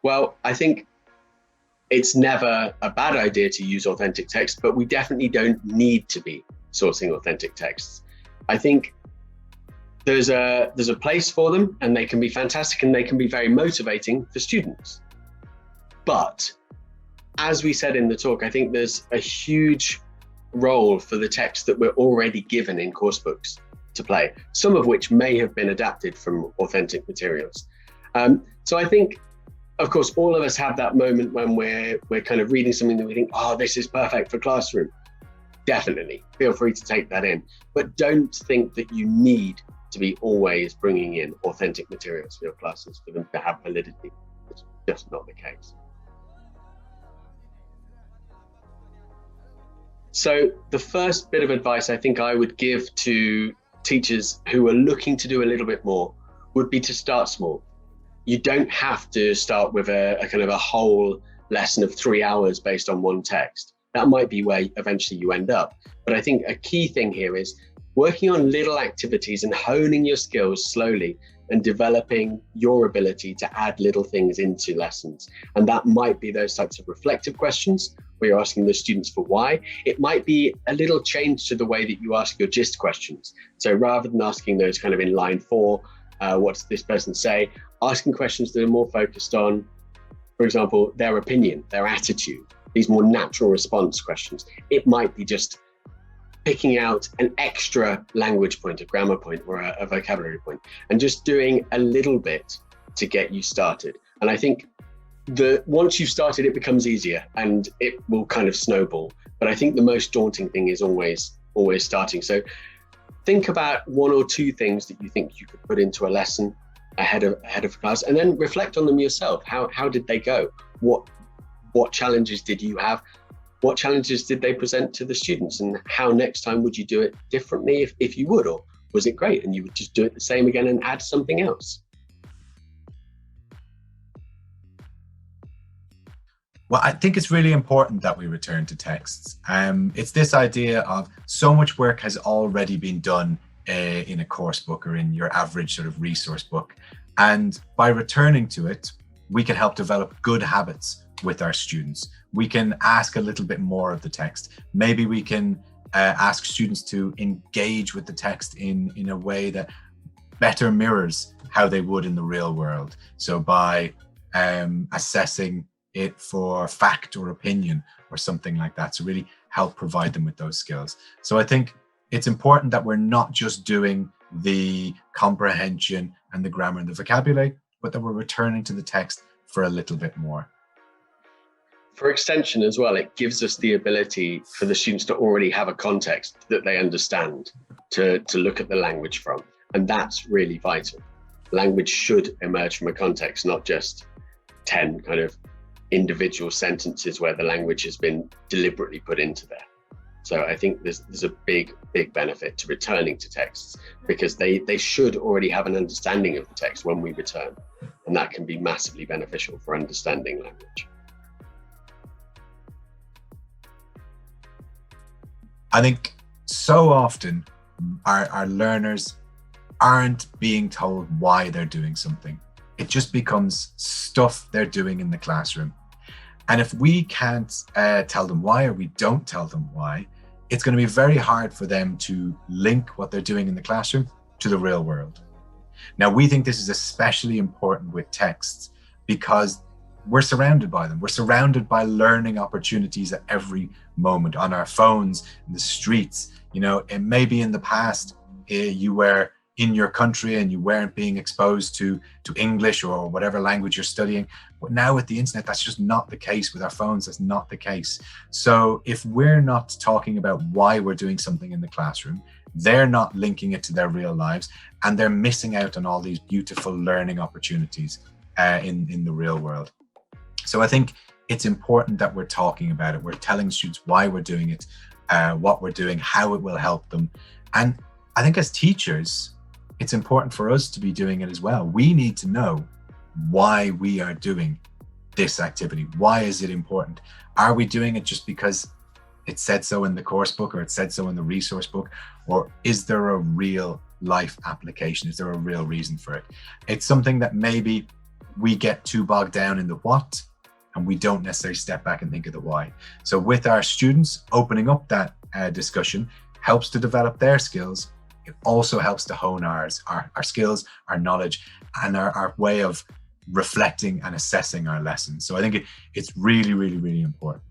Well, I think it's never a bad idea to use authentic text, but we definitely don't need to be sourcing authentic texts. I think there's a place for them, and they can be fantastic and they can be very motivating for students. But as we said in the talk, I think there's a huge role for the text that we're already given in course books to play, some of which may have been adapted from authentic materials. So I think, of course, all of us have that moment when we're kind of reading something that we think, oh, this is perfect for classroom. Definitely, feel free to take that in. But don't think that you need to be always bringing in authentic materials for your classes for them to have validity. It's just not the case. So the first bit of advice I think I would give to teachers who are looking to do a little bit more would be to start small. You don't have to start with a kind of a whole lesson of 3 hours based on one text. That might be where eventually you end up. But I think a key thing here is working on little activities and honing your skills slowly and developing your ability to add little things into lessons. And that might be those types of reflective questions where you're asking the students for why. It might be a little change to the way that you ask your gist questions. So rather than asking those kind of in line 4, what does this person say? Asking questions that are more focused on, for example, their opinion, their attitude, these more natural response questions. It might be just picking out an extra language point, a grammar point, or a vocabulary point, and just doing a little bit to get you started. And I think once you've started, it becomes easier and it will kind of snowball. But I think the most daunting thing is always starting. So think about 1 or 2 things that you think you could put into a lesson ahead of class, and then reflect on them yourself. How did they go? What challenges did you have? What challenges did they present to the students? And how next time would you do it differently if you would? Or was it great and you would just do it the same again and add something else? Well, I think it's really important that we return to texts. It's this idea of so much work has already been done in a course book or in your average sort of resource book. And by returning to it, we can help develop good habits with our students. We can ask a little bit more of the text. Maybe we can ask students to engage with the text in a way that better mirrors how they would in the real world. So by assessing it for fact or opinion or something like that, to really help provide them with those skills. So I think it's important that we're not just doing the comprehension and the grammar and the vocabulary, but that we're returning to the text for a little bit more. For extension as well, it gives us the ability for the students to already have a context that they understand to look at the language from. And that's really vital. Language should emerge from a context, not just 10 kind of individual sentences where the language has been deliberately put into there. So I think there's a big benefit to returning to texts, because they should already have an understanding of the text when we return. And that can be massively beneficial for understanding language. I think so often our learners aren't being told why they're doing something. It just becomes stuff they're doing in the classroom. And if we can't tell them why, or we don't tell them why, it's going to be very hard for them to link what they're doing in the classroom to the real world. Now, we think this is especially important with texts because we're surrounded by them. We're surrounded by learning opportunities at every moment, on our phones, in the streets. You know, it may be in the past you were in your country and you weren't being exposed to English or whatever language you're studying. But now with the internet, that's just not the case. With our phones, that's not the case. So if we're not talking about why we're doing something in the classroom, they're not linking it to their real lives, and they're missing out on all these beautiful learning opportunities in the real world. So I think it's important that we're talking about it. We're telling students why we're doing it, what we're doing, how it will help them. And I think as teachers, it's important for us to be doing it as well. We need to know why we are doing this activity. Why is it important? Are we doing it just because it said so in the course book or it said so in the resource book? Or is there a real life application? Is there a real reason for it? It's something that maybe we get too bogged down in the what, and we don't necessarily step back and think of the why. So with our students, opening up that discussion helps to develop their skills. It also helps to hone our skills, our knowledge, and our way of reflecting and assessing our lessons. So I think it's really, really, really important.